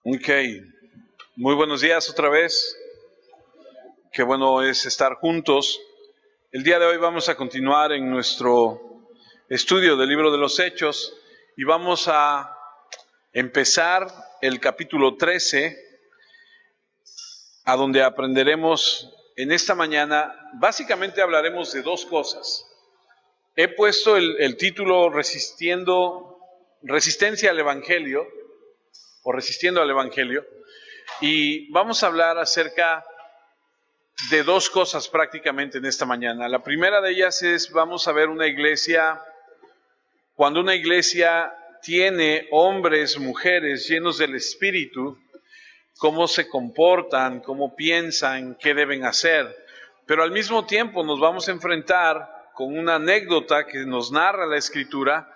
Ok, muy buenos días otra vez. Qué bueno es estar juntos. El día de hoy vamos a continuar en nuestro estudio del libro de los Hechos y vamos a empezar el capítulo 13, a donde aprenderemos en esta mañana. Básicamente hablaremos de dos cosas. He puesto el título Resistencia al Evangelio, o Resistiendo al Evangelio, y vamos a hablar acerca de dos cosas prácticamente en esta mañana. La primera de ellas es, vamos a ver cuando una iglesia tiene hombres, mujeres llenos del Espíritu, cómo se comportan, cómo piensan, qué deben hacer. Pero al mismo tiempo nos vamos a enfrentar con una anécdota que nos narra la Escritura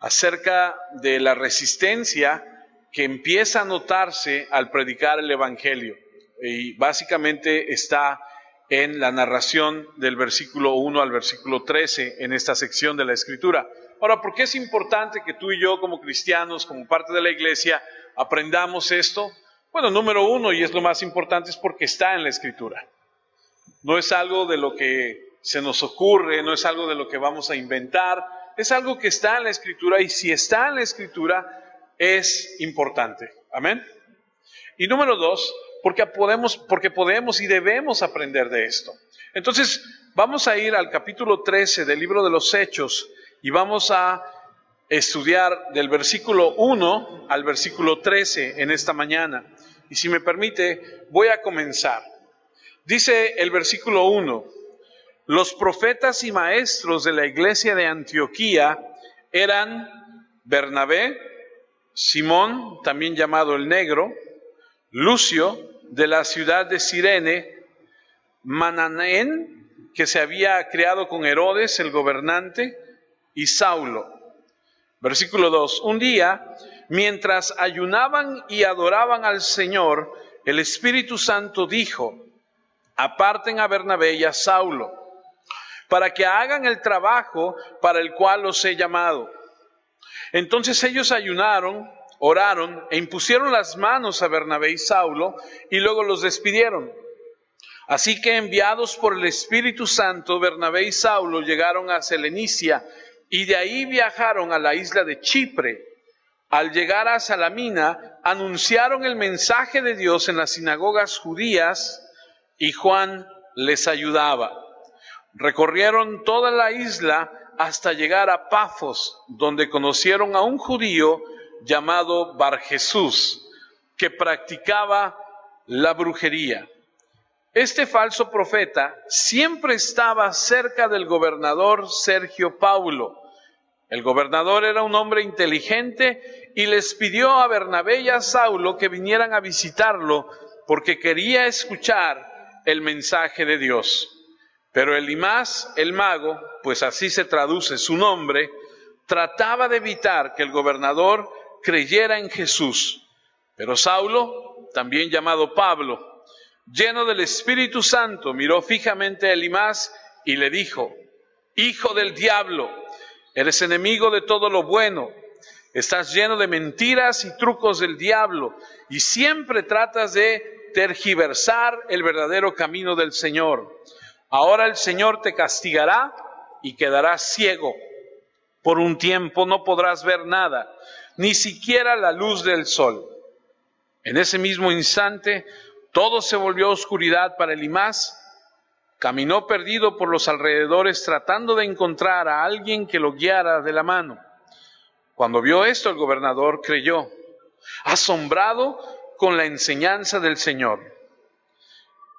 acerca de la resistencia que empieza a notarse al predicar el Evangelio. Y básicamente está en la narración del versículo 1 al versículo 13 en esta sección de la Escritura. Ahora, ¿por qué es importante que tú y yo como cristianos, como parte de la iglesia, aprendamos esto? Bueno, número uno, y es lo más importante, es porque está en la Escritura. No es algo de lo que se nos ocurre, no es algo de lo que vamos a inventar, es algo que está en la Escritura, y si está en la Escritura es importante. Amén. Y número dos, porque podemos y debemos aprender de esto. Entonces, vamos a ir al capítulo 13 del libro de los Hechos y vamos a estudiar del versículo 1 al versículo 13 en esta mañana. Y si me permite, voy a comenzar. Dice el versículo 1: los profetas y maestros de la iglesia de Antioquía eran Bernabé, Simón, también llamado el Negro, Lucio, de la ciudad de Cirene, Manaén, que se había criado con Herodes, el gobernante, y Saulo. Versículo 2: un día, mientras ayunaban y adoraban al Señor, el Espíritu Santo dijo: aparten a Bernabé y a Saulo, para que hagan el trabajo para el cual los he llamado. Entonces ellos ayunaron, oraron e impusieron las manos a Bernabé y Saulo y luego los despidieron. Así que, enviados por el Espíritu Santo, Bernabé y Saulo llegaron a Selenicia y de ahí viajaron a la isla de Chipre. Al llegar a Salamina, anunciaron el mensaje de Dios en las sinagogas judías y Juan les ayudaba. Recorrieron toda la isla hasta llegar a Pafos, donde conocieron a un judío llamado Barjesús, que practicaba la brujería. Este falso profeta siempre estaba cerca del gobernador Sergio Paulo. El gobernador era un hombre inteligente y les pidió a Bernabé y a Saulo que vinieran a visitarlo porque quería escuchar el mensaje de Dios. Pero Elimás, el mago, pues así se traduce su nombre, trataba de evitar que el gobernador creyera en Jesús. Pero Saulo, también llamado Pablo, lleno del Espíritu Santo, miró fijamente a Elimás y le dijo: hijo del diablo, eres enemigo de todo lo bueno, estás lleno de mentiras y trucos del diablo, y siempre tratas de tergiversar el verdadero camino del Señor. Ahora el Señor te castigará y quedarás ciego. Por un tiempo no podrás ver nada, ni siquiera la luz del sol. En ese mismo instante, todo se volvió oscuridad para Elimás. Caminó perdido por los alrededores tratando de encontrar a alguien que lo guiara de la mano. Cuando vio esto, el gobernador creyó, asombrado con la enseñanza del Señor.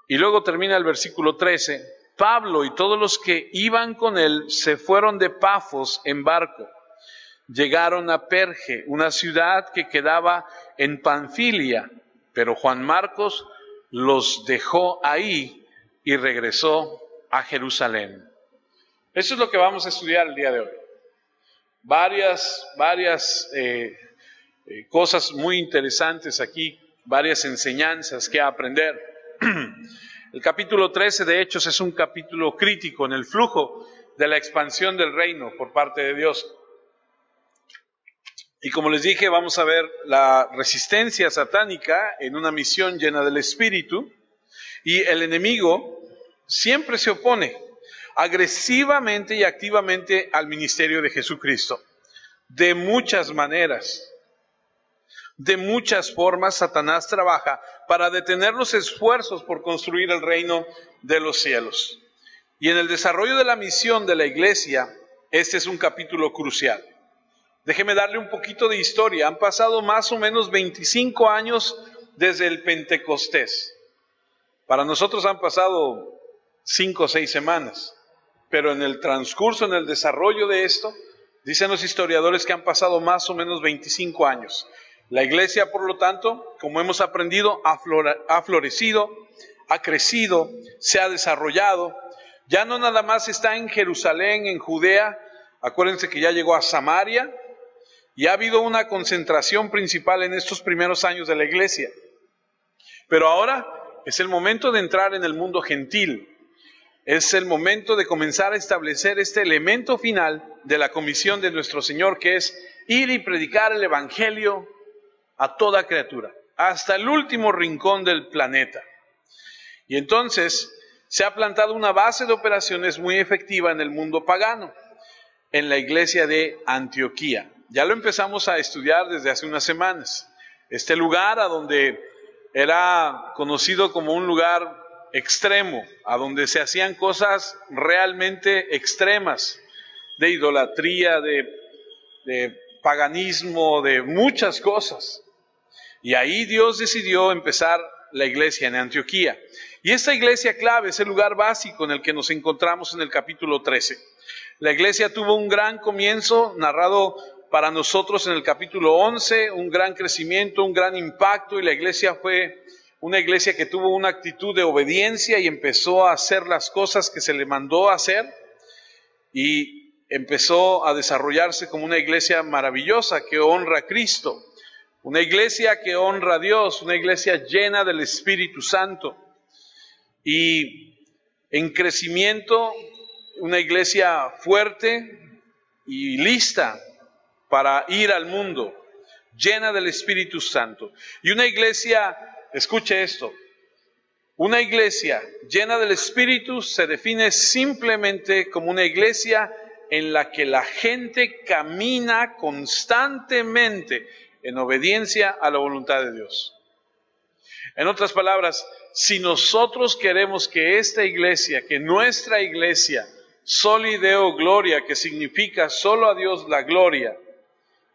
Y luego termina el versículo 13. Pablo y todos los que iban con él se fueron de Pafos en barco. Llegaron a Perge, una ciudad que quedaba en Panfilia, pero Juan Marcos los dejó ahí y regresó a Jerusalén. Eso es lo que vamos a estudiar el día de hoy. Varias cosas muy interesantes aquí, varias enseñanzas que aprender. El capítulo 13 de Hechos es un capítulo crítico en el flujo de la expansión del reino por parte de Dios. Y como les dije, vamos a ver la resistencia satánica en una misión llena del Espíritu. Y el enemigo siempre se opone agresivamente y activamente al ministerio de Jesucristo. De muchas maneras, de muchas formas, Satanás trabaja para detener los esfuerzos por construir el reino de los cielos. Y en el desarrollo de la misión de la iglesia, este es un capítulo crucial. Déjeme darle un poquito de historia. Han pasado más o menos 25 años desde el Pentecostés. Para nosotros han pasado 5 o 6 semanas, pero en el transcurso, en el desarrollo de esto, dicen los historiadores que han pasado más o menos 25 años. La iglesia, por lo tanto, como hemos aprendido, ha florecido, ha crecido, se ha desarrollado. Ya no nada más está en Jerusalén, en Judea. Acuérdense que ya llegó a Samaria y ha habido una concentración principal en estos primeros años de la iglesia. Pero ahora es el momento de entrar en el mundo gentil. Es el momento de comenzar a establecer este elemento final de la comisión de nuestro Señor, que es ir y predicar el Evangelio a toda criatura, hasta el último rincón del planeta. Y entonces se ha plantado una base de operaciones muy efectiva en el mundo pagano, en la iglesia de Antioquía. Ya lo empezamos a estudiar desde hace unas semanas. Este lugar a donde era conocido como un lugar extremo, a donde se hacían cosas realmente extremas, de idolatría, de paganismo, de muchas cosas. Y ahí Dios decidió empezar la iglesia en Antioquía. Y esta iglesia clave es el lugar básico en el que nos encontramos en el capítulo 13. La iglesia tuvo un gran comienzo, narrado para nosotros en el capítulo 11, un gran crecimiento, un gran impacto, y la iglesia fue una iglesia que tuvo una actitud de obediencia y empezó a hacer las cosas que se le mandó a hacer, y empezó a desarrollarse como una iglesia maravillosa que honra a Cristo, una iglesia que honra a Dios, una iglesia llena del Espíritu Santo, y en crecimiento, una iglesia fuerte y lista para ir al mundo, llena del Espíritu Santo. Y una iglesia, escuche esto, una iglesia llena del Espíritu se define simplemente como una iglesia en la que la gente camina constantemente en obediencia a la voluntad de Dios. En otras palabras, si nosotros queremos que esta iglesia, que nuestra iglesia, Soli Deo Gloria, que significa solo a Dios la gloria,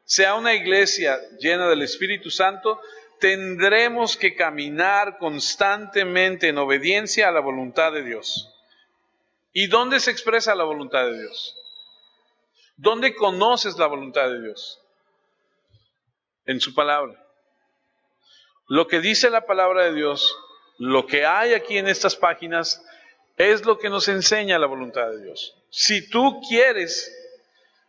sea una iglesia llena del Espíritu Santo, tendremos que caminar constantemente en obediencia a la voluntad de Dios. ¿Y dónde se expresa la voluntad de Dios? ¿Dónde conoces la voluntad de Dios? En su palabra. Lo que dice la palabra de Dios, lo que hay aquí en estas páginas, es lo que nos enseña la voluntad de Dios. Si tú quieres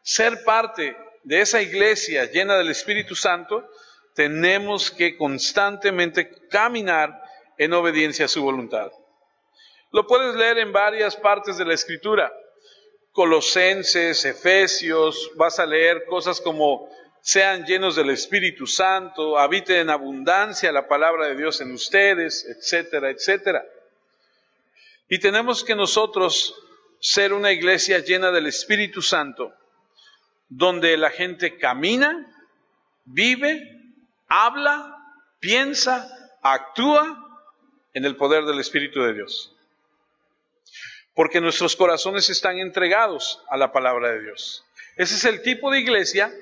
ser parte de esa iglesia llena del Espíritu Santo, tenemos que constantemente caminar en obediencia a su voluntad. Lo puedes leer en varias partes de la Escritura. Colosenses, Efesios, vas a leer cosas como sean llenos del Espíritu Santo, habite en abundancia la palabra de Dios en ustedes, etcétera, etcétera. Y tenemos que nosotros ser una iglesia llena del Espíritu Santo, donde la gente camina, vive, habla, piensa, actúa en el poder del Espíritu de Dios. Porque nuestros corazones están entregados a la palabra de Dios. Ese es el tipo de iglesia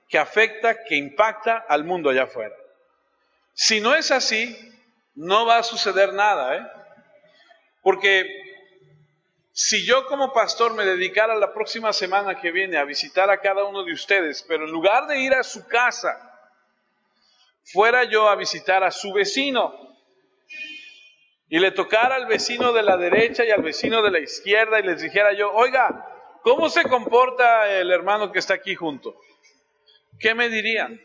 que afecta, que impacta al mundo allá afuera. Si no es así, no va a suceder nada, Porque si yo como pastor me dedicara la próxima semana que viene a visitar a cada uno de ustedes, pero en lugar de ir a su casa, fuera yo a visitar a su vecino, y le tocara al vecino de la derecha y al vecino de la izquierda y les dijera yo, oiga, ¿cómo se comporta el hermano que está aquí junto? ¿Qué me dirían?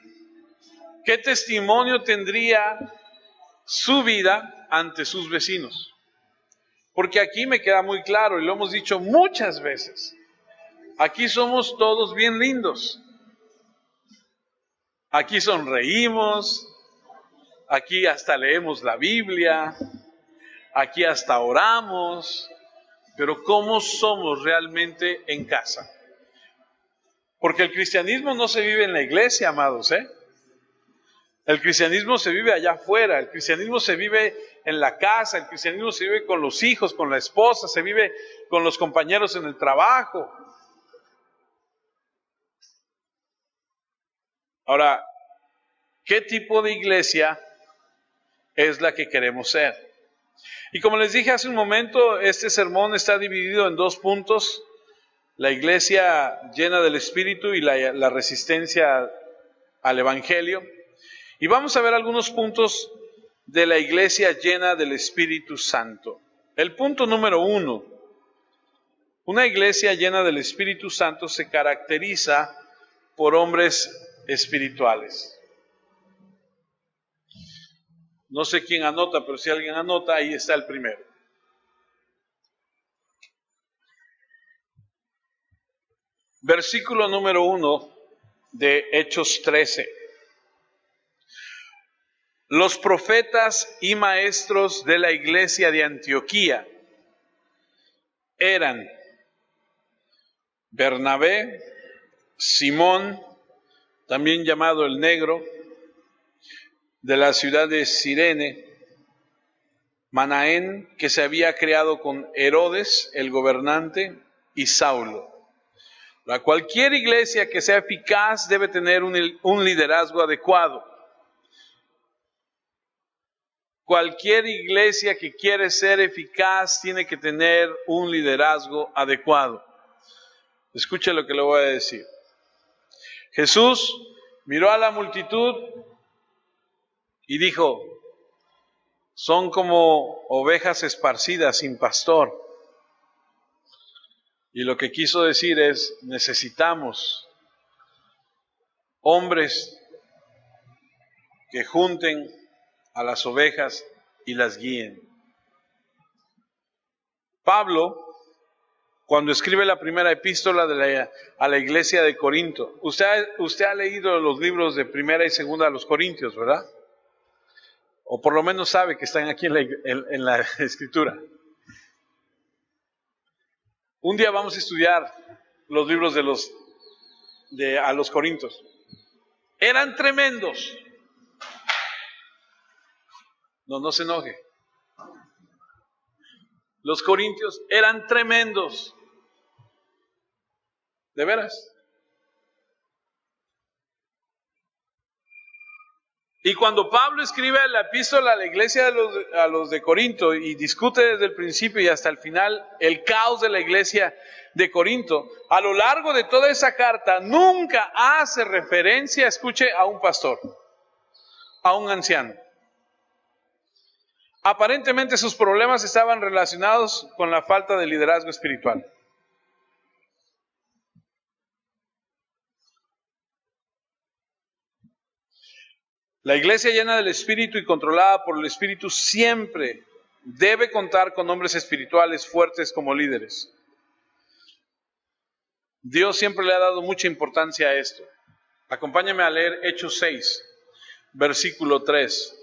¿Qué testimonio tendría su vida ante sus vecinos? Porque aquí me queda muy claro, y lo hemos dicho muchas veces, aquí somos todos bien lindos. Aquí sonreímos, aquí hasta leemos la Biblia, aquí hasta oramos, pero ¿cómo somos realmente en casa? Porque el cristianismo no se vive en la iglesia, amados, ¿eh? El cristianismo se vive allá afuera, el cristianismo se vive en la casa, el cristianismo se vive con los hijos, con la esposa, se vive con los compañeros en el trabajo. Ahora, ¿qué tipo de iglesia es la que queremos ser? Y como les dije hace un momento, este sermón está dividido en 2 puntos: la iglesia llena del Espíritu y la resistencia al Evangelio. Y vamos a ver algunos puntos de la iglesia llena del Espíritu Santo. El punto número 1: una iglesia llena del Espíritu Santo se caracteriza por hombres espirituales. No sé quién anota, pero si alguien anota, ahí está el primero. Versículo número 1 de Hechos 13. Los profetas y maestros de la iglesia de Antioquía eran Bernabé, Simón, también llamado el Negro, de la ciudad de Cirene, Manaén, que se había creado con Herodes, el gobernante, y Saulo. Cualquier iglesia que sea eficaz debe tener un liderazgo adecuado. Cualquier iglesia que quiere ser eficaz tiene que tener un liderazgo adecuado. Escuche lo que le voy a decir. Jesús miró a la multitud y dijo: son como ovejas esparcidas sin pastor. Y lo que quiso decir es: necesitamos hombres que junten a las ovejas y las guíen. Pablo, cuando escribe la primera epístola a la iglesia de Corinto, usted ha leído los libros de primera y segunda de los Corintios, ¿verdad? O por lo menos sabe que están aquí en la escritura. Un día vamos a estudiar los libros a los Corintios. Eran tremendos. No se enoje. Los corintios eran tremendos. ¿De veras? Y cuando Pablo escribe la epístola a la iglesia a los de Corinto y discute desde el principio y hasta el final el caos de la iglesia de Corinto, a lo largo de toda esa carta nunca hace referencia, escuche, a un pastor, a un anciano. Aparentemente sus problemas estaban relacionados con la falta de liderazgo espiritual. La iglesia llena del Espíritu y controlada por el Espíritu siempre debe contar con hombres espirituales fuertes como líderes. Dios siempre le ha dado mucha importancia a esto. Acompáñame a leer Hechos 6, versículo 3.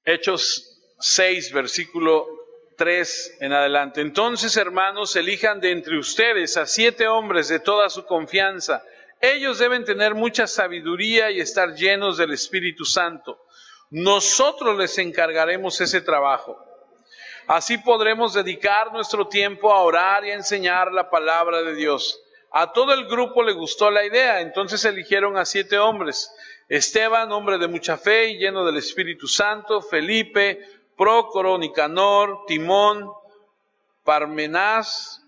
Hechos 6, versículo 3 en adelante. Entonces, hermanos, elijan de entre ustedes a 7 hombres de toda su confianza. Ellos deben tener mucha sabiduría y estar llenos del Espíritu Santo. Nosotros les encargaremos ese trabajo. Así podremos dedicar nuestro tiempo a orar y a enseñar la palabra de Dios. A todo el grupo le gustó la idea, entonces eligieron a 7 hombres. Esteban, hombre de mucha fe y lleno del Espíritu Santo, Felipe, Prócoro, Nicanor, Timón, Parmenás,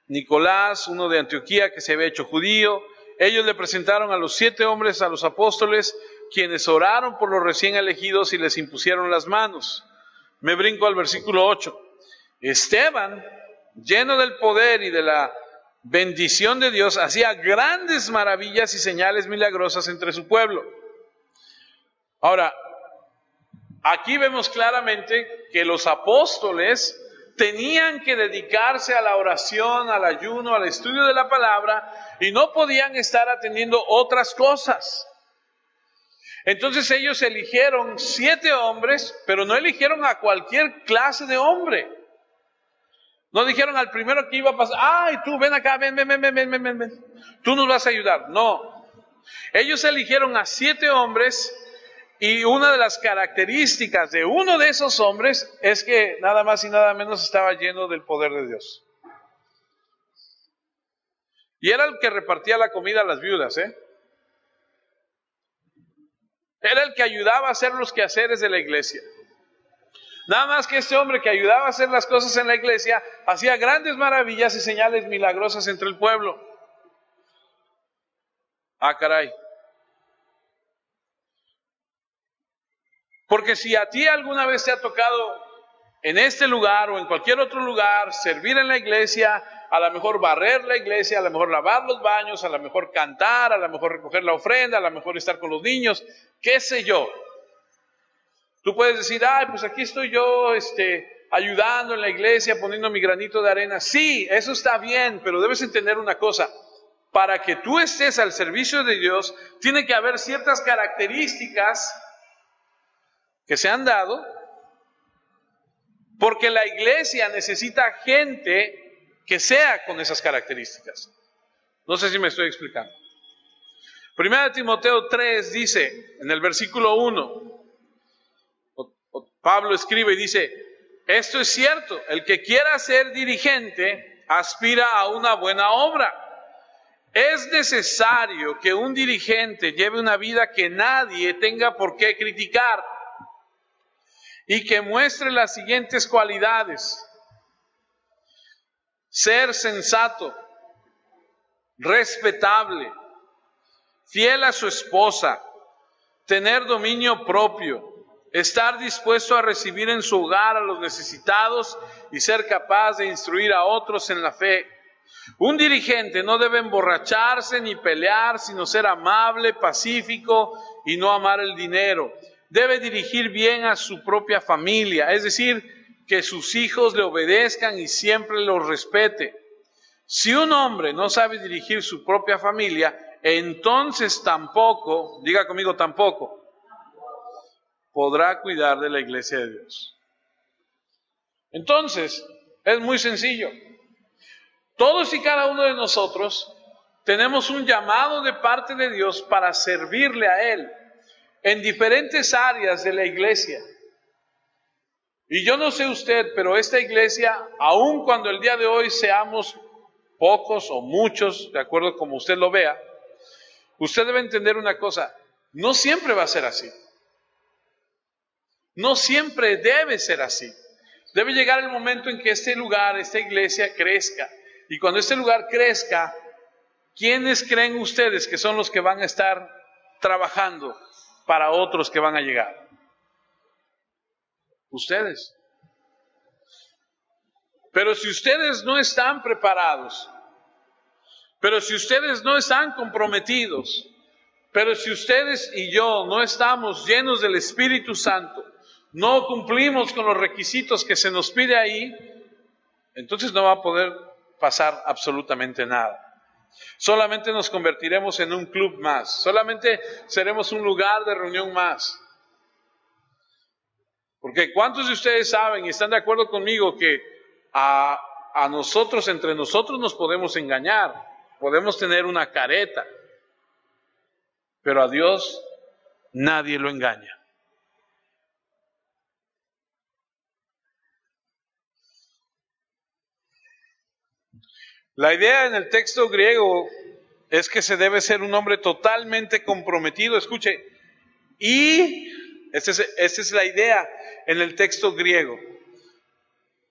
Nicolás, uno de Antioquía que se había hecho judío. Ellos le presentaron a los 7 hombres a los apóstoles, quienes oraron por los recién elegidos y les impusieron las manos. Me brinco al versículo 8. Esteban, lleno del poder y de la bendición de Dios, hacía grandes maravillas y señales milagrosas entre su pueblo. Ahora, aquí vemos claramente que los apóstoles tenían que dedicarse a la oración, al ayuno, al estudio de la palabra, y no podían estar atendiendo otras cosas. Entonces ellos eligieron 7 hombres, pero no eligieron a cualquier clase de hombre. No dijeron al primero que iba a pasar, ay, tú ven acá, ven, tú nos vas a ayudar. No, ellos eligieron a 7 hombres, y una de las características de uno de esos hombres es que nada más y nada menos estaba lleno del poder de Dios. Y era el que repartía la comida a las viudas, Era el que ayudaba a hacer los quehaceres de la iglesia. Nada más que este hombre que ayudaba a hacer las cosas en la iglesia, hacía grandes maravillas y señales milagrosas entre el pueblo. Ah, caray. Porque si a ti alguna vez te ha tocado en este lugar o en cualquier otro lugar servir en la iglesia, a lo mejor barrer la iglesia, a lo mejor lavar los baños, a lo mejor cantar, a lo mejor recoger la ofrenda, a lo mejor estar con los niños, qué sé yo. Tú puedes decir, ay, pues aquí estoy yo ayudando en la iglesia, poniendo mi granito de arena. Sí, eso está bien, pero debes entender una cosa. Para que tú estés al servicio de Dios, tiene que haber ciertas características que se han dado, porque la iglesia necesita gente que sea con esas características. No sé si me estoy explicando. Primera de Timoteo 3 dice, en el versículo 1, Pablo escribe y dice, esto es cierto, el que quiera ser dirigente aspira a una buena obra. Es necesario que un dirigente lleve una vida que nadie tenga por qué criticar y que muestre las siguientes cualidades: ser sensato, respetable, fiel a su esposa, tener dominio propio, estar dispuesto a recibir en su hogar a los necesitados y ser capaz de instruir a otros en la fe. Un dirigente no debe emborracharse ni pelear, sino ser amable, pacífico y no amar el dinero. Debe dirigir bien a su propia familia, es decir, que sus hijos le obedezcan y siempre los respete. Si un hombre no sabe dirigir su propia familia, entonces tampoco, diga conmigo tampoco, podrá cuidar de la iglesia de Dios. Entonces, es muy sencillo. Todos y cada uno de nosotros tenemos un llamado de parte de Dios para servirle a Él en diferentes áreas de la iglesia. Y yo no sé usted, pero esta iglesia, aun cuando el día de hoy seamos pocos o muchos, de acuerdo como usted lo vea, usted debe entender una cosa: no siempre va a ser así. No siempre debe ser así. Debe llegar el momento en que este lugar, esta iglesia crezca. Y cuando este lugar crezca, ¿quiénes creen ustedes que son los que van a estar trabajando para otros que van a llegar? Ustedes. Pero si ustedes no están preparados, pero si ustedes no están comprometidos, pero si ustedes y yo no estamos llenos del Espíritu Santo, no cumplimos con los requisitos que se nos pide ahí, entonces no va a poder pasar absolutamente nada. Solamente nos convertiremos en un club más, solamente seremos un lugar de reunión más. Porque ¿cuántos de ustedes saben y están de acuerdo conmigo que a nosotros, entre nosotros nos podemos engañar, podemos tener una careta, pero a Dios nadie lo engaña? La idea en el texto griego es que se debe ser un hombre totalmente comprometido. Escuche, y esta es la idea en el texto griego.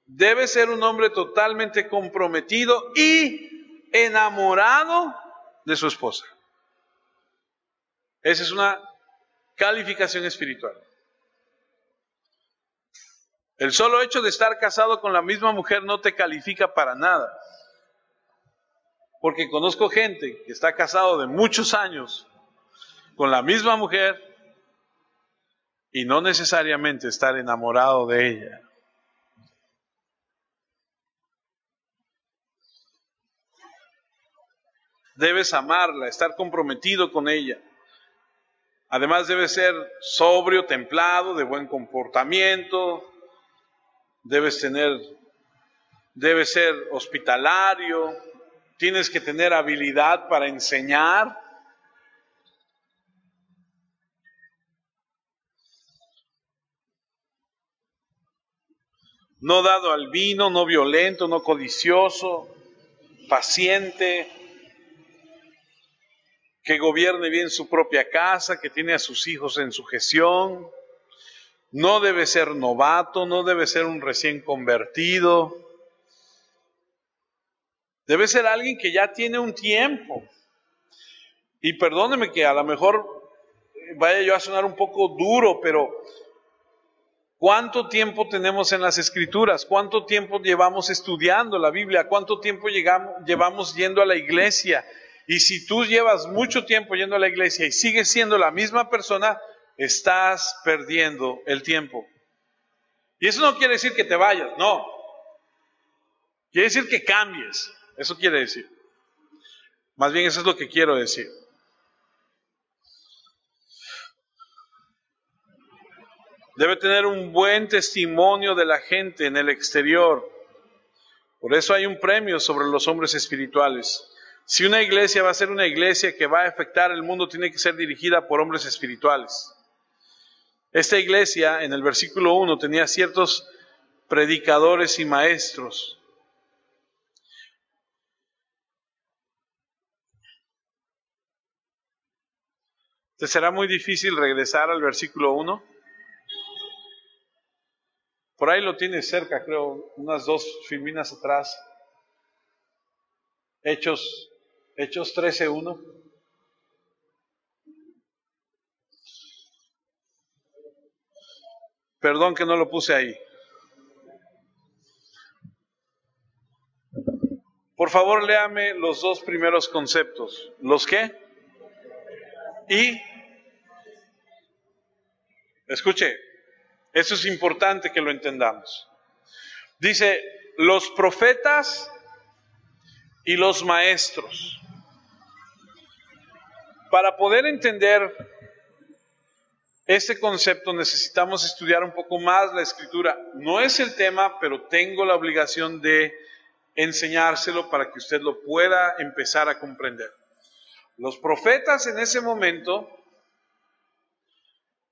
Debe ser un hombre totalmente comprometido y enamorado de su esposa. Esa es una calificación espiritual. El solo hecho de estar casado con la misma mujer no te califica para nada. Porque conozco gente que está casado de muchos años con la misma mujer y no necesariamente estar enamorado de ella. debes amarla, estar comprometido con ella. Además debes ser sobrio, templado, de buen comportamiento, debes ser hospitalario, tienes que tener habilidad para enseñar. No dado al vino, no violento, no codicioso, paciente, que gobierne bien su propia casa, que tiene a sus hijos en sujeción. No debe ser novato, no debe ser un recién convertido. Debe ser alguien que ya tiene un tiempo. Y perdóneme que a lo mejor vaya yo a sonar un poco duro, pero ¿cuánto tiempo tenemos en las Escrituras? ¿Cuánto tiempo llevamos estudiando la Biblia? ¿Cuánto tiempo llevamos yendo a la iglesia? Y si tú llevas mucho tiempo yendo a la iglesia y sigues siendo la misma persona, estás perdiendo el tiempo. Y eso no quiere decir que te vayas, no. Quiere decir que cambies. Eso quiere decir. Más bien eso es lo que quiero decir. Debe tener un buen testimonio de la gente en el exterior. Por eso hay un premio sobre los hombres espirituales. Si una iglesia va a ser una iglesia que va a afectar el mundo, tiene que ser dirigida por hombres espirituales. Esta iglesia, en el versículo 1, tenía ciertos predicadores y maestros. ¿Te será muy difícil regresar al versículo 1? Por ahí lo tienes cerca, creo, unas 2 filminas atrás. Hechos 13:1. Perdón que no lo puse ahí. Por favor, léame los 2 primeros conceptos. ¿Los qué? Y, escuche, eso es importante que lo entendamos. Dice, los profetas y los maestros. Para poder entender este concepto necesitamos estudiar un poco más la Escritura. No es el tema, pero tengo la obligación de enseñárselo para que usted lo pueda empezar a comprender. Los profetas en ese momento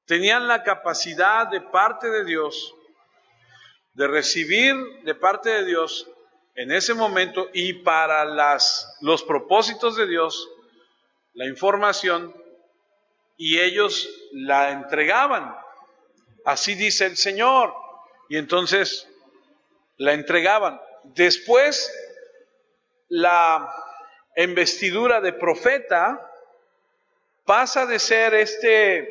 tenían la capacidad de parte de Dios, de recibir de parte de Dios en ese momento y para los propósitos de Dios, la información, y ellos la entregaban. Así dice el Señor. Y entonces la entregaban. Después, la investidura de profeta pasa de ser este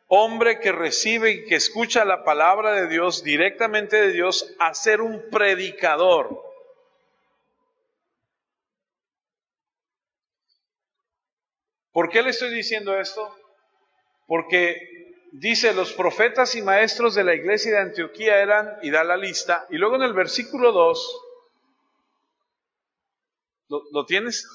hombre que recibe y que escucha la palabra de Dios directamente de Dios a ser un predicador. ¿Por qué le estoy diciendo esto? Porque dice, los profetas y maestros de la iglesia de Antioquía eran, y da la lista, y luego en el versículo 2, ¿lo tienes?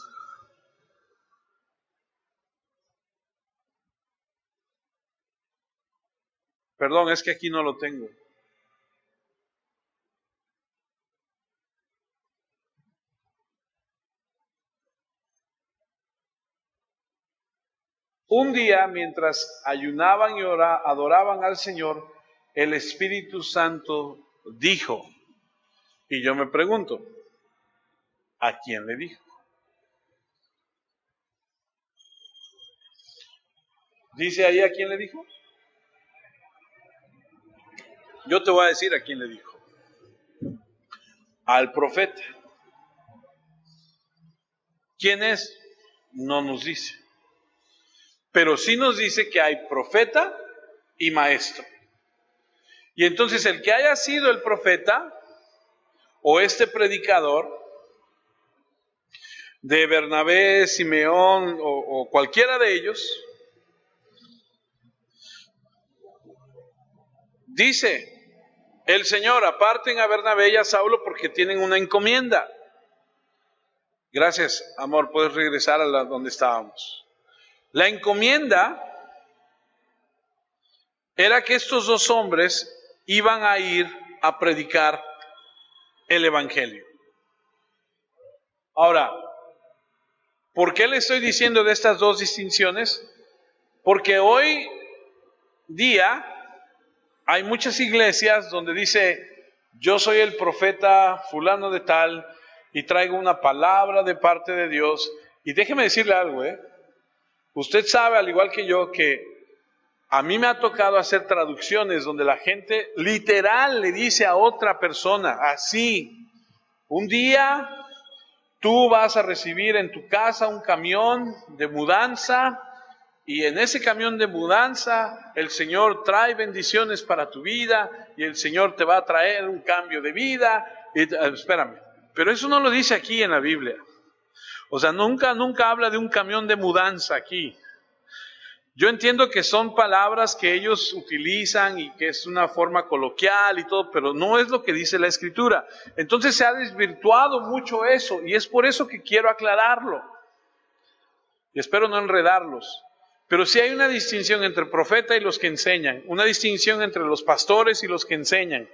Perdón, es que aquí no lo tengo. Un día, mientras ayunaban y adoraban al Señor, el Espíritu Santo dijo, y yo me pregunto, ¿a quién le dijo? ¿Dice ahí a quién le dijo? Yo te voy a decir a quién le dijo. Al profeta. ¿Quién es? No nos dice. Pero sí nos dice que hay profeta y maestro. Y entonces el que haya sido el profeta o este predicador de Bernabé, Simeón o cualquiera de ellos, dice el Señor, aparten a Bernabé y a Saulo porque tienen una encomienda. Gracias, amor, puedes regresar a donde estábamos. La encomienda era que estos dos hombres iban a ir a predicar el Evangelio. Ahora, ¿por qué le estoy diciendo de estas dos distinciones? Porque hoy día hay muchas iglesias donde dice, yo soy el profeta fulano de tal y traigo una palabra de parte de Dios. Y déjeme decirle algo, usted sabe, al igual que yo, que a mí me ha tocado hacer traducciones donde la gente literal le dice a otra persona, así, un día tú vas a recibir en tu casa un camión de mudanza y en ese camión de mudanza el Señor trae bendiciones para tu vida y el Señor te va a traer un cambio de vida. Espérame, pero eso no lo dice aquí en la Biblia. O sea, nunca habla de un camión de mudanza aquí. Yo entiendo que son palabras que ellos utilizan y que es una forma coloquial y todo, pero no es lo que dice la Escritura. Entonces se ha desvirtuado mucho eso y es por eso que quiero aclararlo. Y espero no enredarlos. Pero sí hay una distinción entre el profeta y los que enseñan, una distinción entre los pastores y los que enseñan.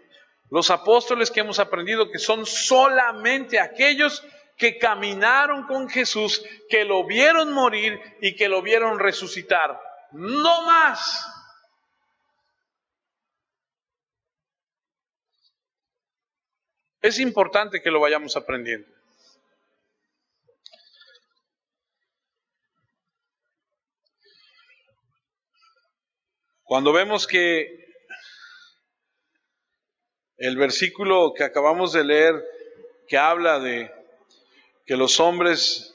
Los apóstoles que hemos aprendido que son solamente aquellos que caminaron con Jesús, que lo vieron morir y que lo vieron resucitar. No más. Es importante que lo vayamos aprendiendo. Cuando vemos que el versículo que acabamos de leer, que habla de que los hombres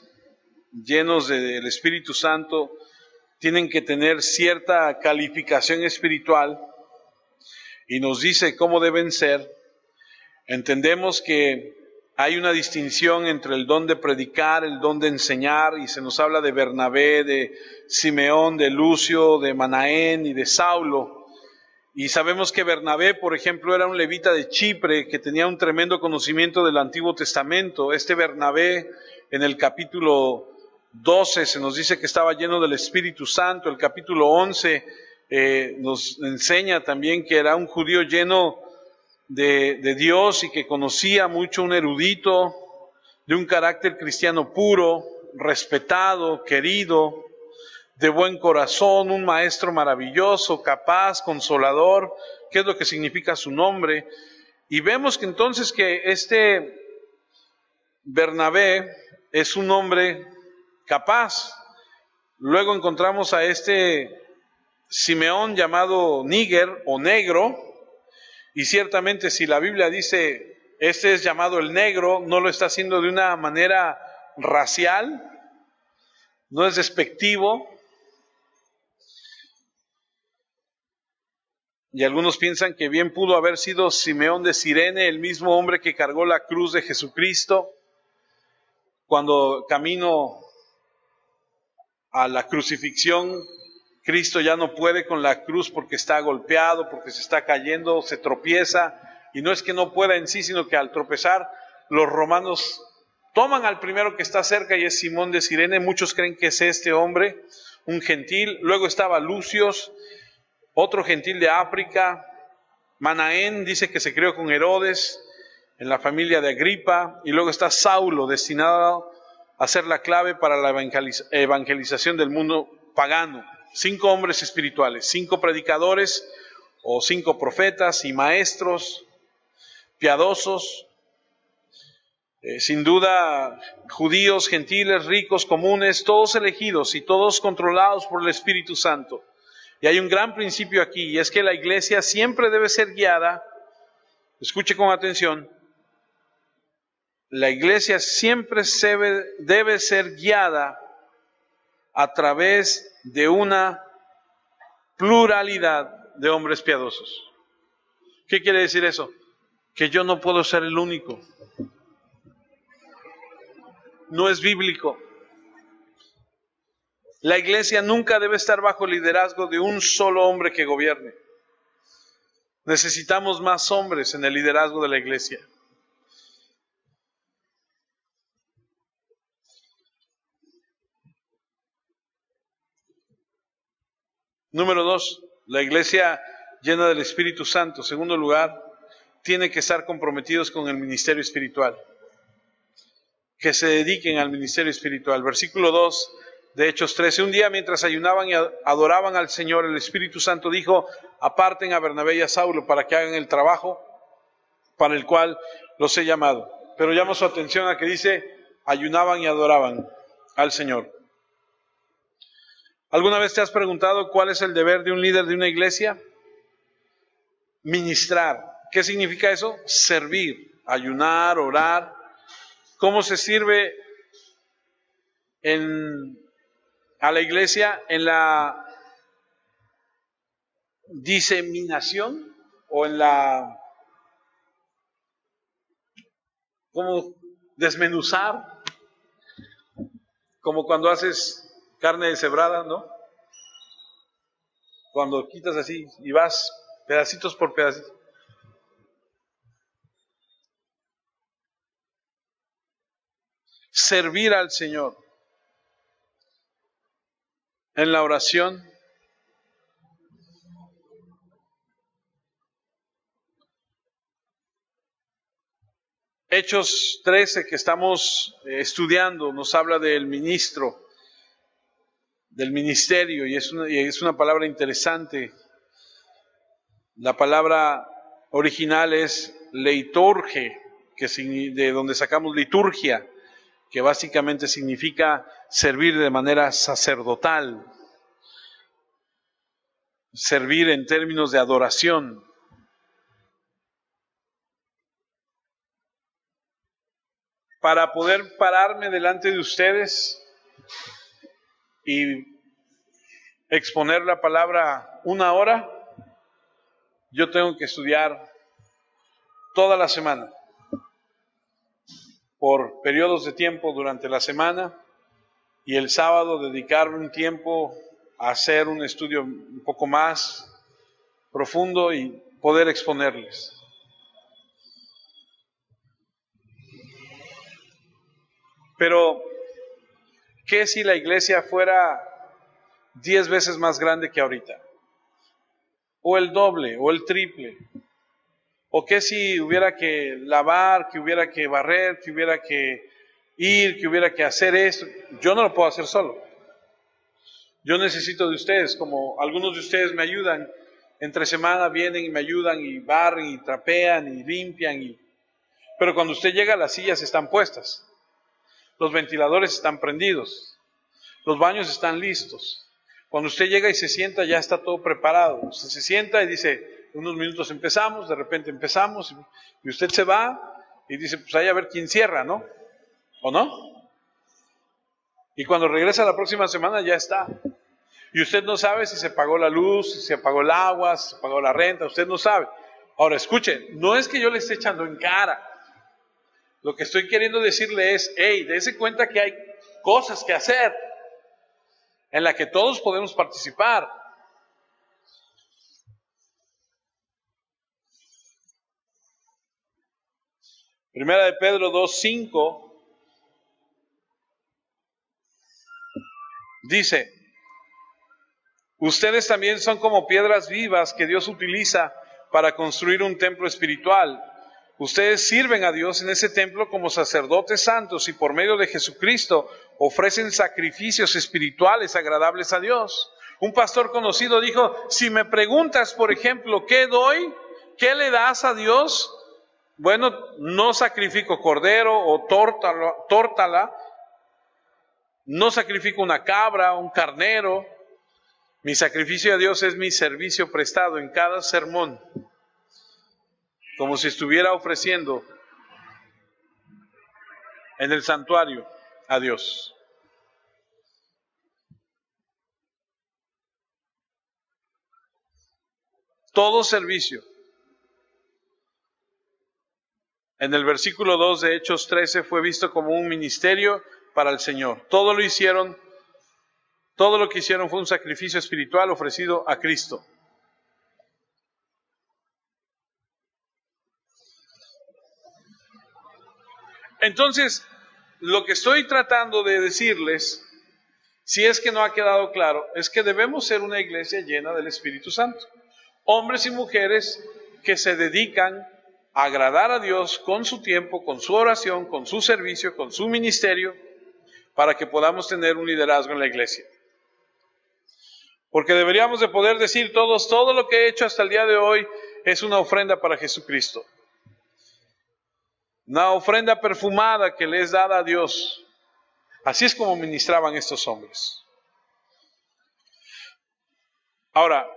llenos del Espíritu Santo tienen que tener cierta calificación espiritual y nos dice cómo deben ser, entendemos que hay una distinción entre el don de predicar, el don de enseñar, y se nos habla de Bernabé, de Simeón, de Lucio, de Manaén y de Saulo. Y sabemos que Bernabé, por ejemplo, era un levita de Chipre que tenía un tremendo conocimiento del Antiguo Testamento. Este Bernabé, en el capítulo 12 se nos dice que estaba lleno del Espíritu Santo. El capítulo 11 nos enseña también que era un judío lleno de Dios y que conocía mucho, un erudito, de un carácter cristiano puro, respetado, querido, de buen corazón, un maestro maravilloso, capaz, consolador, que es lo que significa su nombre. Y vemos que entonces que este Bernabé es un hombre capaz. Luego encontramos a este Simeón llamado Níger o negro, y ciertamente si la Biblia dice este es llamado el negro, no lo está haciendo de una manera racial, no es despectivo. Y algunos piensan que bien pudo haber sido Simeón de Cirene, el mismo hombre que cargó la cruz de Jesucristo cuando camino a la crucifixión. Cristo ya no puede con la cruz porque está golpeado, porque se está cayendo, se tropieza, y no es que no pueda en sí, sino que al tropezar los romanos toman al primero que está cerca y es Simón de Cirene. Muchos creen que es este hombre, un gentil. Luego estaba Lucios, otro gentil de África. Manaén dice que se crió con Herodes en la familia de Agripa, y luego está Saulo, destinado a ser la clave para la evangelización del mundo pagano. 5 hombres espirituales, 5 predicadores o 5 profetas y maestros piadosos, sin duda judíos, gentiles, ricos, comunes, todos elegidos y todos controlados por el Espíritu Santo. Y hay un gran principio aquí, y es que la iglesia siempre debe ser guiada, escuche con atención, la iglesia siempre debe ser guiada a través de una pluralidad de hombres piadosos. ¿Qué quiere decir eso? Que yo no puedo ser el único. No es bíblico. La iglesia nunca debe estar bajo el liderazgo de un solo hombre que gobierne. Necesitamos más hombres en el liderazgo de la iglesia. Número 2, la iglesia llena del Espíritu Santo. Segundo lugar, tiene que estar comprometidos con el ministerio espiritual. Que se dediquen al ministerio espiritual. Versículo 2 de Hechos 13. Un día mientras ayunaban y adoraban al Señor, el Espíritu Santo dijo: aparten a Bernabé y a Saulo para que hagan el trabajo para el cual los he llamado. Pero llamo su atención a que dice: ayunaban y adoraban al Señor. ¿Alguna vez te has preguntado cuál es el deber de un líder de una iglesia? Ministrar. ¿Qué significa eso? Servir, ayunar, orar. ¿Cómo se sirve a la iglesia? En la diseminación o en la, ¿cómo desmenuzar? Como cuando haces carne deshebrada, ¿no? Cuando quitas así y vas pedacitos por pedacitos. Servir al Señor en la oración. Hechos 13 que estamos estudiando nos habla del ministro, del ministerio, y es una palabra interesante. La palabra original es leiturge, de donde sacamos liturgia, que básicamente significa servir de manera sacerdotal, servir en términos de adoración. Para poder pararme delante de ustedes y exponer la palabra una hora, yo tengo que estudiar toda la semana, por periodos de tiempo durante la semana, y el sábado dedicar un tiempo a hacer un estudio un poco más profundo y poder exponerles. Pero, ¿qué si la iglesia fuera 10 veces más grande que ahorita? O el doble, o el triple. ¿O qué si hubiera que lavar, que hubiera que barrer, que hubiera que ir, que hubiera que hacer esto? Yo no lo puedo hacer solo. Yo necesito de ustedes, como algunos de ustedes me ayudan. Entre semana vienen y me ayudan y barren y trapean y limpian. Pero cuando usted llega, las sillas están puestas. Los ventiladores están prendidos. Los baños están listos. Cuando usted llega y se sienta, ya está todo preparado. Usted se sienta y dice: unos minutos empezamos, de repente empezamos, y usted se va y dice: pues ahí a ver quién cierra, ¿no? ¿O no? Y cuando regresa la próxima semana ya está. Y usted no sabe si se pagó la luz, si se pagó el agua, si se pagó la renta, usted no sabe. Ahora escuchen, no es que yo le esté echando en cara. Lo que estoy queriendo decirle es: hey, dése cuenta que hay cosas que hacer en las que todos podemos participar. Primera de Pedro 2:5 dice: ustedes también son como piedras vivas que Dios utiliza para construir un templo espiritual. Ustedes sirven a Dios en ese templo como sacerdotes santos y por medio de Jesucristo ofrecen sacrificios espirituales agradables a Dios. Un pastor conocido dijo: si me preguntas, por ejemplo, ¿qué doy? ¿Qué le das a Dios? Bueno, no sacrifico cordero o tórtala, no sacrifico una cabra, un carnero. Mi sacrificio a Dios es mi servicio prestado en cada sermón, como si estuviera ofreciendo en el santuario a Dios. Todo servicio. En el versículo 2 de Hechos 13 fue visto como un ministerio para el Señor. Todo lo que hicieron fue un sacrificio espiritual ofrecido a Cristo. Entonces, lo que estoy tratando de decirles si es que no ha quedado claro, es que debemos ser una iglesia llena del Espíritu Santo. Hombres y mujeres que se dedican a agradar a Dios con su tiempo, con su oración, con su servicio, con su ministerio, para que podamos tener un liderazgo en la iglesia. Porque deberíamos de poder decir todos, todo lo que he hecho hasta el día de hoy es una ofrenda para Jesucristo. Una ofrenda perfumada que le es dada a Dios. Así es como ministraban estos hombres. Ahora,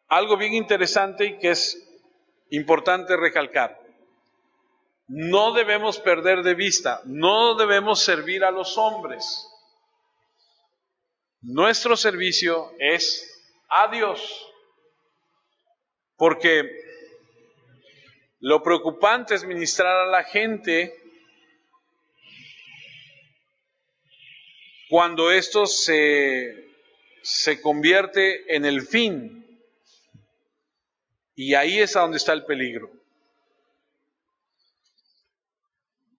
algo bien interesante y que es importante recalcar. No debemos perder de vista, no debemos servir a los hombres. Nuestro servicio es a Dios. Porque lo preocupante es ministrar a la gente cuando esto se convierte en el fin. Y ahí es a donde está el peligro.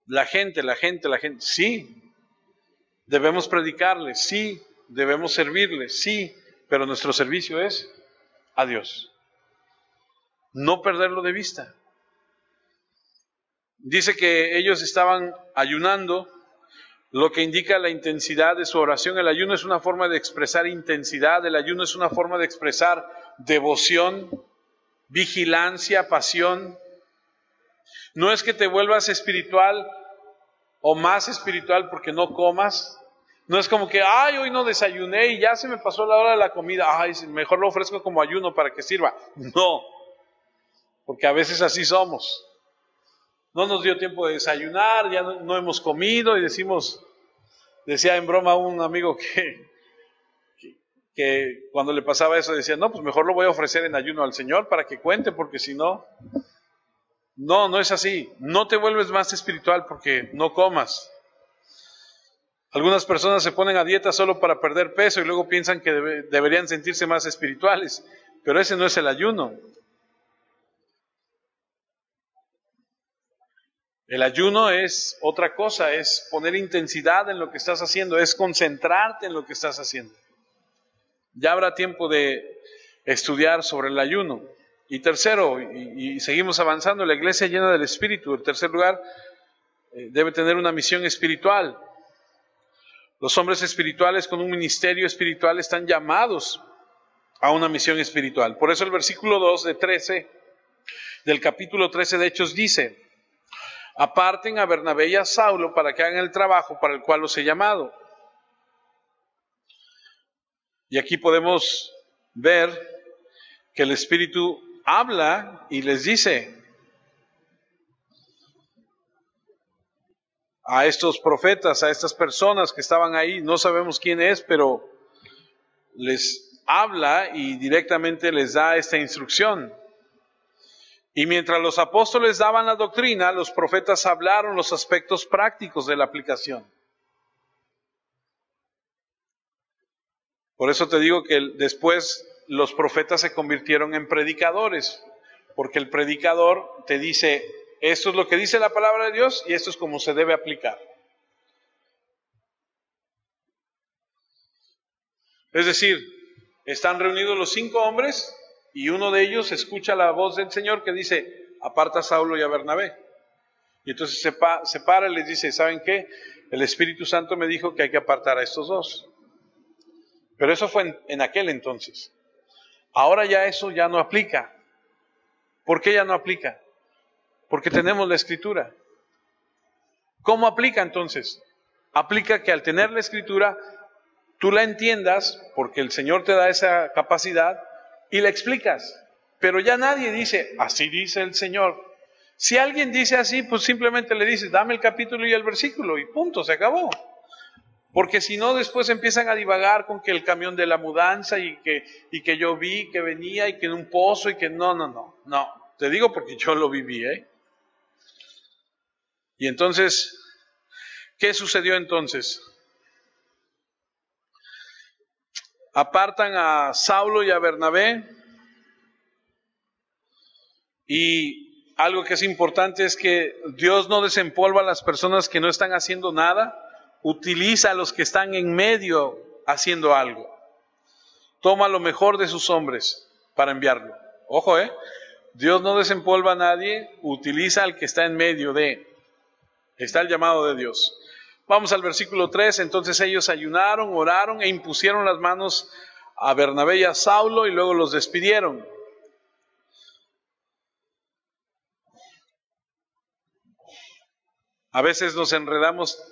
La gente, sí, debemos predicarles, sí, debemos servirles, sí, pero nuestro servicio es a Dios. No perderlo de vista. Dice que ellos estaban ayunando, lo que indica la intensidad de su oración. El ayuno es una forma de expresar intensidad, el ayuno es una forma de expresar devoción, vigilancia, pasión. No es que te vuelvas espiritual o más espiritual porque no comas. No es como que, ay, hoy no desayuné y ya se me pasó la hora de la comida. Ay, mejor lo ofrezco como ayuno para que sirva. No, porque a veces así somos. No nos dio tiempo de desayunar, ya no hemos comido y decía en broma un amigo que cuando le pasaba eso decía, no, pues mejor lo voy a ofrecer en ayuno al Señor para que cuente, porque si no, no es así. No te vuelves más espiritual porque no comas. Algunas personas se ponen a dieta solo para perder peso y luego piensan que deberían sentirse más espirituales, pero ese no es el ayuno. El ayuno es otra cosa, es poner intensidad en lo que estás haciendo, es concentrarte en lo que estás haciendo. Ya habrá tiempo de estudiar sobre el ayuno. Y tercero, y seguimos avanzando, la iglesia llena del Espíritu. En tercer lugar, debe tener una misión espiritual. Los hombres espirituales con un ministerio espiritual están llamados a una misión espiritual. Por eso el versículo 2 del capítulo 13 de Hechos dice, aparten a Bernabé y a Saulo para que hagan el trabajo para el cual los he llamado. Y aquí podemos ver que el Espíritu habla y les dice a estos profetas, a estas personas que estaban ahí, no sabemos quién es, pero les habla y directamente les da esta instrucción. Y mientras los apóstoles daban la doctrina, los profetas hablaron los aspectos prácticos de la aplicación. Por eso te digo que después los profetas se convirtieron en predicadores, porque el predicador te dice, esto es lo que dice la palabra de Dios y esto es como se debe aplicar. Es decir, están reunidos los 5 hombres y uno de ellos escucha la voz del Señor que dice, aparta a Saulo y a Bernabé. Y entonces se para y les dice, ¿saben qué? El Espíritu Santo me dijo que hay que apartar a estos 2. Pero eso fue en aquel entonces. Ahora ya eso ya no aplica. ¿Por qué ya no aplica? Porque tenemos la Escritura. ¿Cómo aplica entonces? Aplica que al tener la Escritura, tú la entiendas, porque el Señor te da esa capacidad, y la explicas. Pero ya nadie dice, así dice el Señor. Si alguien dice así, pues simplemente le dices, dame el capítulo y el versículo, y punto, se acabó. Porque si no, después empiezan a divagar con que el camión de la mudanza y que yo vi que venía y que en un pozo y que no. Te digo porque yo lo viví, ¿eh? Y entonces, ¿qué sucedió entonces? Apartan a Saulo y a Bernabé y algo que es importante es que Dios no desempolva a las personas que no están haciendo nada utiliza a los que están en medio haciendo algo. Toma lo mejor de sus hombres para enviarlo. Ojo, Dios no desempolva a nadie, utiliza al que está en medio de. Está el llamado de Dios. Vamos al versículo 3. Entonces ellos ayunaron, oraron e impusieron las manos a Bernabé y a Saulo y luego los despidieron. A veces nos enredamos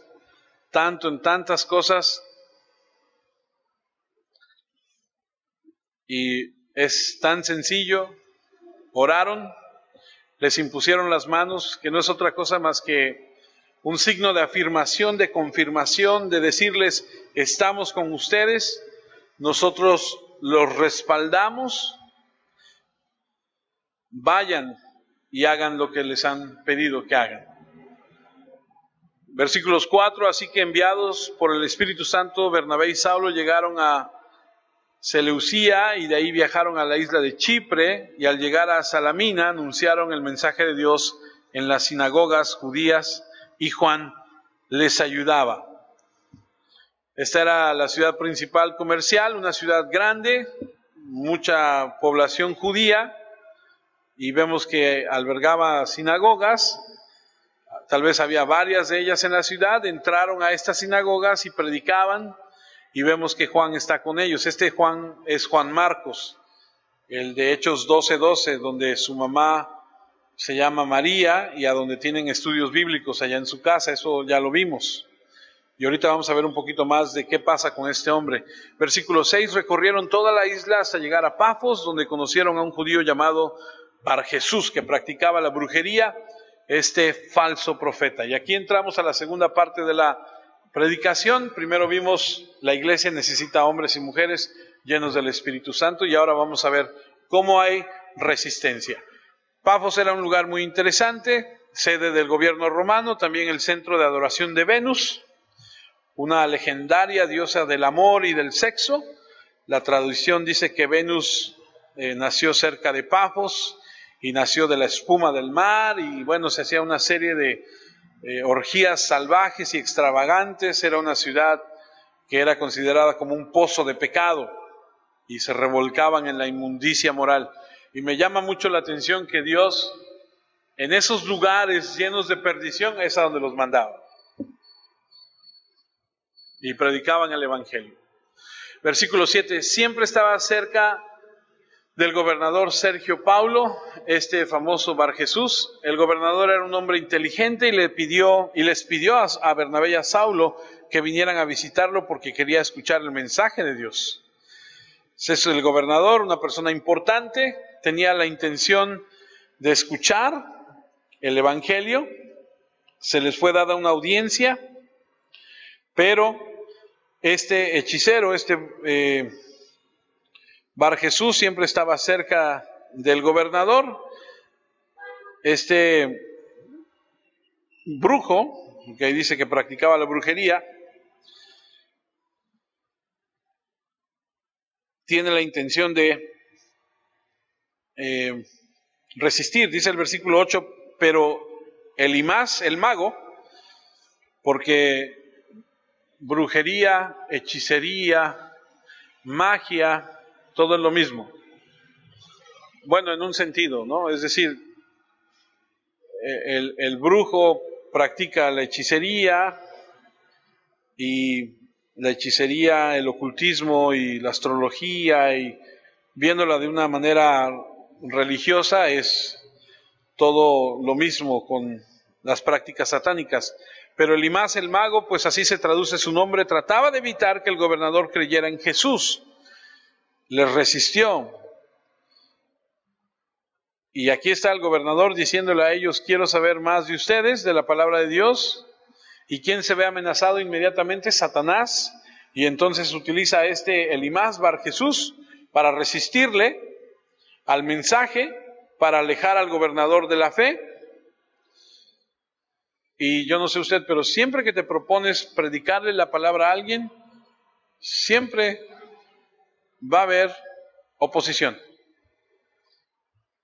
tanto en tantas cosas y es tan sencillo. Oraron, les impusieron las manos, que no es otra cosa más que un signo de afirmación, de confirmación, de decirles, estamos con ustedes, nosotros los respaldamos, vayan y hagan lo que les han pedido que hagan. Versículos 4, así que enviados por el Espíritu Santo, Bernabé y Saulo llegaron a Seleucía y de ahí viajaron a la isla de Chipre, y al llegar a Salamina anunciaron el mensaje de Dios en las sinagogas judías y Juan les ayudaba. Esta era la ciudad principal comercial, una ciudad grande, mucha población judía, y vemos que albergaba sinagogas. Tal vez había varias de ellas en la ciudad. Entraron a estas sinagogas y predicaban, y vemos que Juan está con ellos. Este Juan es Juan Marcos, el de Hechos 12:12, donde su mamá se llama María y a donde tienen estudios bíblicos allá en su casa. Eso ya lo vimos. Y ahorita vamos a ver un poquito más de qué pasa con este hombre. Versículo 6, recorrieron toda la isla hasta llegar a Pafos, donde conocieron a un judío llamado Barjesús, que practicaba la brujería, este falso profeta. Y aquí entramos a la segunda parte de la predicación. Primero vimos la iglesia necesita hombres y mujeres llenos del Espíritu Santo, y ahora vamos a ver cómo hay resistencia. Pafos era un lugar muy interesante, sede del gobierno romano, también el centro de adoración de Venus, una legendaria diosa del amor y del sexo. La tradición dice que Venus nació cerca de Pafos y nació de la espuma del mar, y bueno, se hacía una serie de orgías salvajes y extravagantes. Era una ciudad que era considerada como un pozo de pecado y se revolcaban en la inmundicia moral. Y me llama mucho la atención que Dios en esos lugares llenos de perdición es a donde los mandaba. Y predicaban el Evangelio. Versículo 7, siempre estaba cerca del gobernador Sergio Paulo, este famoso Barjesús. El gobernador era un hombre inteligente y les pidió a Bernabé y a Saulo que vinieran a visitarlo porque quería escuchar el mensaje de Dios. Es el gobernador, una persona importante, tenía la intención de escuchar el Evangelio. Se les fue dada una audiencia, pero este hechicero, Barjesús, siempre estaba cerca del gobernador. Este brujo, que dice que practicaba la brujería, tiene la intención de resistir. Dice el versículo 8, pero Elimás, el mago, porque brujería, hechicería, magia, todo es lo mismo. Bueno, en un sentido, ¿no? Es decir, el brujo practica la hechicería, y la hechicería, el ocultismo y la astrología, y viéndola de una manera religiosa, es todo lo mismo con las prácticas satánicas. Pero Elimás, el mago, pues así se traduce su nombre, trataba de evitar que el gobernador creyera en Jesús. Les resistió. Y aquí está el gobernador diciéndole a ellos, quiero saber más de ustedes, de la palabra de Dios. ¿Y quién se ve amenazado inmediatamente? Satanás. Y entonces utiliza Elimás Barjesús para resistirle al mensaje, para alejar al gobernador de la fe. Y yo no sé usted, pero siempre que te propones predicarle la palabra a alguien, siempre va a haber oposición.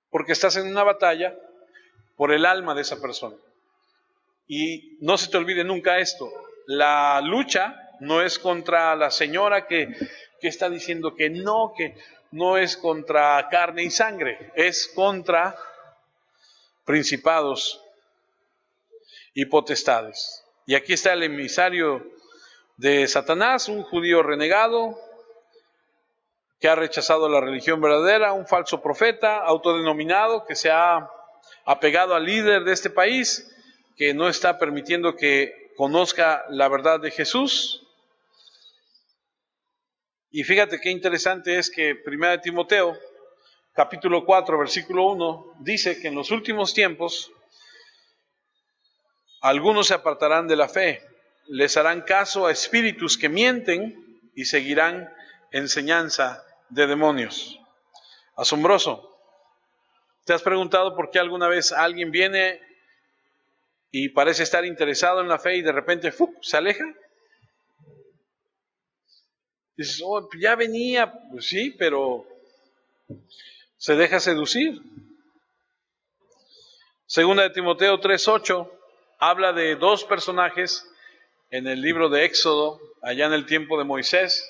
Porque estás en una batalla por el alma de esa persona. Y no se te olvide nunca esto, La lucha no es contra la señora que está diciendo que no es contra carne y sangre, es contra principados y potestades. Y aquí está el emisario de Satanás, un judío renegado que ha rechazado la religión verdadera, un falso profeta autodenominado que se ha apegado al líder de este país, que no está permitiendo que conozca la verdad de Jesús. Y fíjate qué interesante es que 1 Timoteo, capítulo 4, versículo 1, dice que en los últimos tiempos algunos se apartarán de la fe, les harán caso a espíritus que mienten y seguirán enseñanza de demonios. Asombroso. ¿Te has preguntado por qué alguna vez alguien viene y parece estar interesado en la fe y de repente se aleja? Dices, oh, ya venía, pues sí, pero se deja seducir. Segunda de Timoteo 3:8 habla de dos personajes en el libro de Éxodo, allá en el tiempo de Moisés.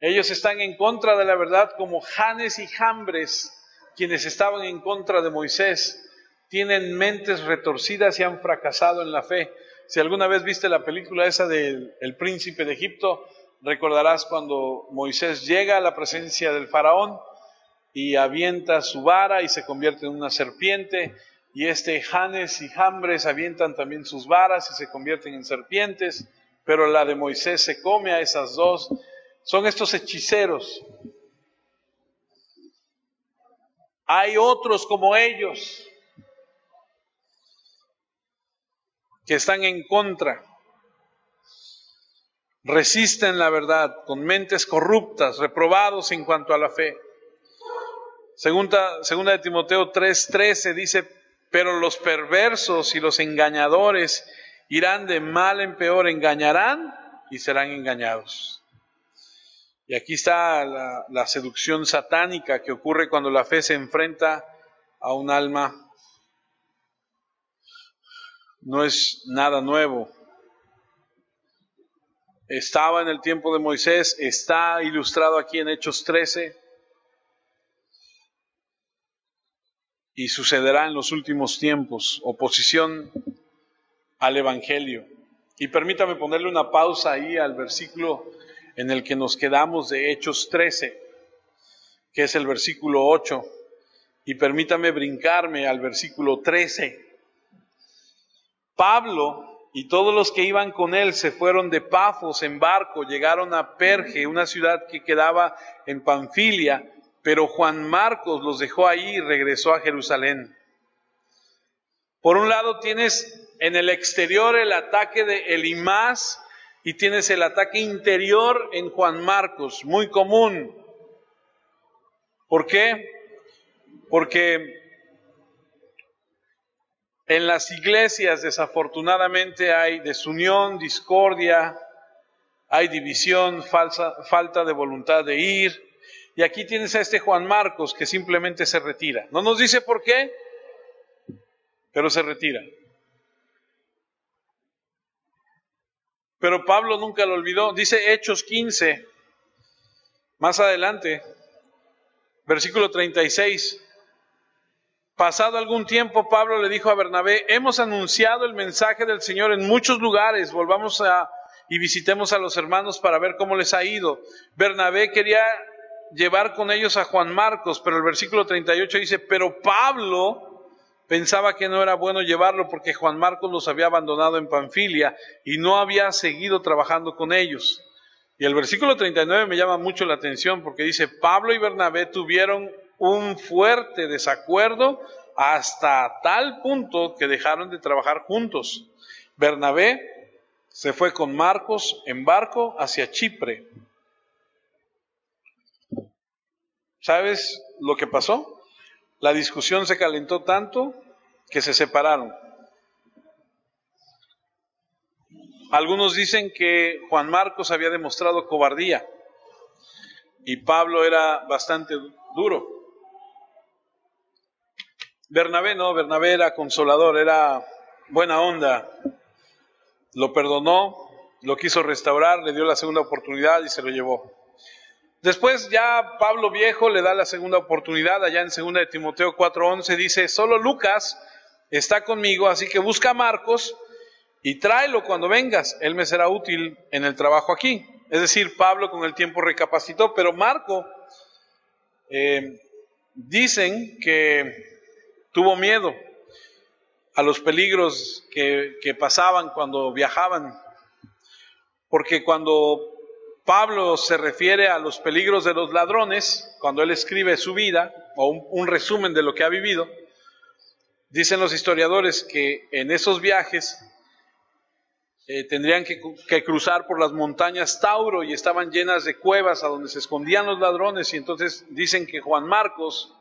Ellos están en contra de la verdad como Janes y Jambres, quienes estaban en contra de Moisés. Tienen mentes retorcidas y han fracasado en la fe. Si alguna vez viste la película esa del El Príncipe de Egipto, recordarás cuando Moisés llega a la presencia del faraón y avienta su vara y se convierte en una serpiente, y Janes y Jambres avientan también sus varas y se convierten en serpientes, pero la de Moisés se come a esas dos. Son estos hechiceros. Hay otros como ellos que están en contra, resisten la verdad con mentes corruptas, reprobados en cuanto a la fe. Segunda de Timoteo 3:13 dice, pero los perversos y los engañadores irán de mal en peor, engañarán y serán engañados. Y aquí está la seducción satánica que ocurre cuando la fe se enfrenta a un alma. No es nada nuevo. Estaba en el tiempo de Moisés, está ilustrado aquí en Hechos 13 y sucederá en los últimos tiempos, oposición al Evangelio. Y permítame ponerle una pausa ahí al versículo en el que nos quedamos de Hechos 13, que es el versículo 8, y permítame brincarme al versículo 13. Pablo y todos los que iban con él se fueron de Pafos en barco, llegaron a Perge, una ciudad que quedaba en Panfilia, pero Juan Marcos los dejó ahí y regresó a Jerusalén. Por un lado tienes en el exterior el ataque de Elimas y tienes el ataque interior en Juan Marcos, muy común. ¿Por qué? Porque en las iglesias desafortunadamente hay desunión, discordia, hay división, falta de voluntad de ir. Y aquí tienes a Juan Marcos que simplemente se retira. No nos dice por qué, pero se retira. Pero Pablo nunca lo olvidó. Dice Hechos 15, más adelante, versículo 36. Pasado algún tiempo, Pablo le dijo a Bernabé, hemos anunciado el mensaje del Señor en muchos lugares, volvamos y visitemos a los hermanos para ver cómo les ha ido. Bernabé quería llevar con ellos a Juan Marcos, pero el versículo 38 dice, pero Pablo pensaba que no era bueno llevarlo porque Juan Marcos los había abandonado en Panfilia y no había seguido trabajando con ellos. Y el versículo 39 me llama mucho la atención porque dice, Pablo y Bernabé tuvieron un fuerte desacuerdo hasta tal punto que dejaron de trabajar juntos. Bernabé se fue con Marcos en barco hacia Chipre. ¿Sabes lo que pasó? La discusión se calentó tanto que se separaron. Algunos dicen que Juan Marcos había demostrado cobardía y Pablo era bastante duro. Bernabé no, Bernabé era consolador, era buena onda. lo perdonó, lo quiso restaurar, le dio la segunda oportunidad y se lo llevó. Después ya Pablo viejo le da la segunda oportunidad, allá en 2 de Timoteo 4:11 dice, solo Lucas está conmigo, así que busca a Marcos y tráelo cuando vengas, él me será útil en el trabajo aquí. Es decir, Pablo con el tiempo recapacitó, pero Marco, dicen que tuvo miedo a los peligros que pasaban cuando viajaban, porque cuando Pablo se refiere a los peligros de los ladrones, cuando él escribe su vida, o un resumen de lo que ha vivido, dicen los historiadores que en esos viajes tendrían que cruzar por las montañas Tauro y estaban llenas de cuevas a donde se escondían los ladrones, y entonces dicen que Juan Marcos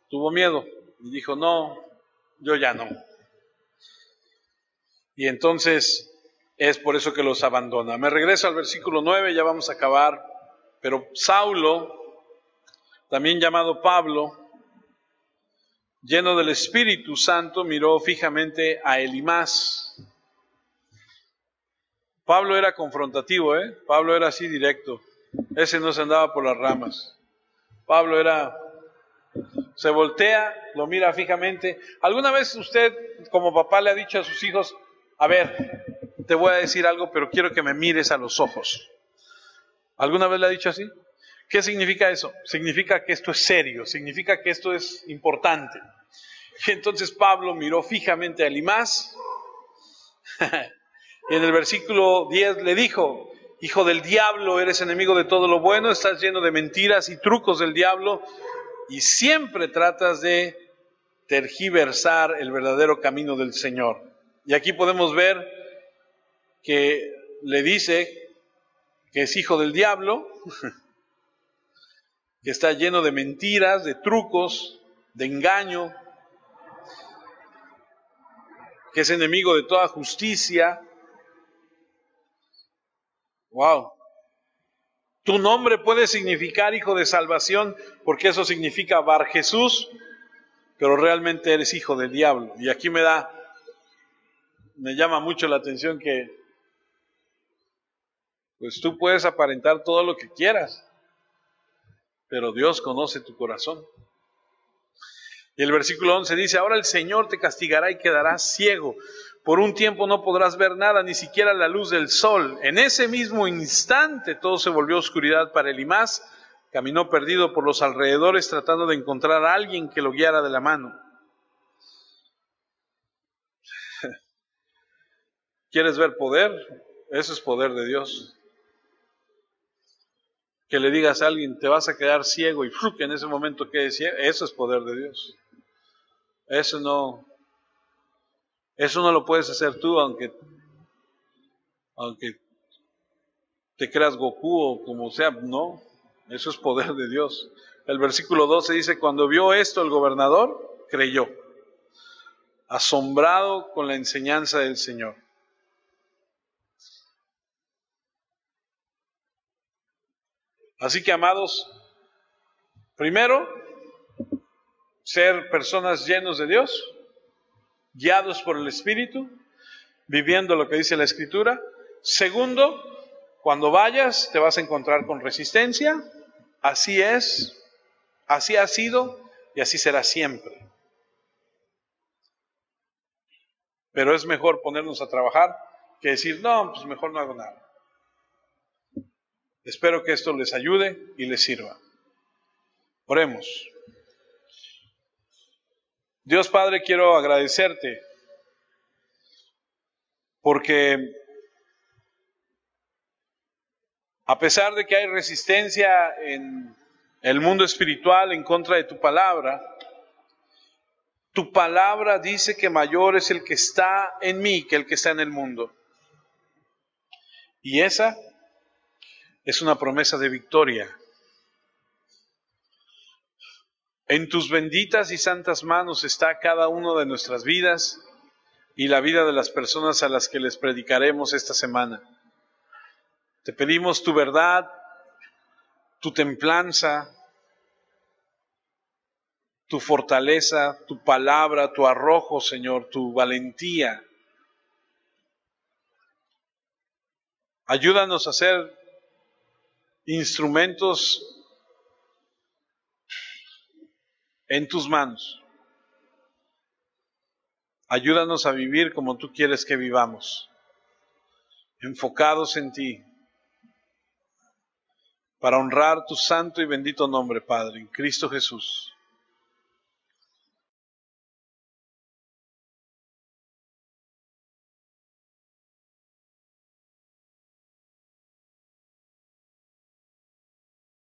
tuvo miedo y dijo, no, yo ya no. Y entonces es por eso que los abandona. Me regreso al versículo 9, ya vamos a acabar. Pero Saulo, también llamado Pablo, lleno del Espíritu Santo, miró fijamente a Elimás. Pablo era confrontativo, Pablo era así directo. Ese no se andaba por las ramas. Pablo se voltea, lo mira fijamente. ¿Alguna vez usted, como papá, le ha dicho a sus hijos, a ver, te voy a decir algo, pero quiero que me mires a los ojos? ¿Alguna vez le ha dicho así? ¿Qué significa eso? Significa que esto es serio, significa que esto es importante. Y entonces Pablo miró fijamente a Elimás, y en el versículo 10 le dijo, hijo del diablo, eres enemigo de todo lo bueno, estás lleno de mentiras y trucos del diablo, y siempre tratas de tergiversar el verdadero camino del Señor. Y aquí podemos ver que le dice que es hijo del diablo, que está lleno de mentiras, de trucos, de engaño, que es enemigo de toda justicia. Wow. Tu nombre puede significar hijo de salvación, porque eso significa Bar Jesús, pero realmente eres hijo del diablo. Y aquí me llama mucho la atención que pues tú puedes aparentar todo lo que quieras, pero Dios conoce tu corazón. Y el versículo 11 dice, ahora el Señor te castigará y quedarás ciego. Por un tiempo no podrás ver nada, ni siquiera la luz del sol. En ese mismo instante todo se volvió oscuridad para Elimás. Caminó perdido por los alrededores tratando de encontrar a alguien que lo guiara de la mano. ¿Quieres ver poder? Eso es poder de Dios. Que le digas a alguien, te vas a quedar ciego, y que en ese momento quede ciego, eso es poder de Dios. Eso no lo puedes hacer tú, aunque te creas Goku o como sea, no, eso es poder de Dios. El versículo 12 dice, cuando vio esto el gobernador, creyó, asombrado con la enseñanza del Señor. Así que, amados, primero, ser personas llenos de Dios, guiados por el Espíritu, viviendo lo que dice la Escritura. Segundo, cuando vayas te vas a encontrar con resistencia. Así es, así ha sido y así será siempre. Pero es mejor ponernos a trabajar que decir, no, pues mejor no hago nada. Espero que esto les ayude y les sirva. Oremos. Dios Padre, quiero agradecerte porque a pesar de que hay resistencia en el mundo espiritual en contra de tu palabra dice que mayor es el que está en mí que el que está en el mundo. Y esa es una promesa de victoria. En tus benditas y santas manos está cada una de nuestras vidas y la vida de las personas a las que les predicaremos esta semana. Te pedimos tu verdad, tu templanza, tu fortaleza, tu palabra, tu arrojo, Señor, tu valentía. Ayúdanos a ser instrumentos en tus manos. Ayúdanos a vivir como tú quieres que vivamos, enfocados en ti, para honrar tu santo y bendito nombre, Padre, en Cristo Jesús.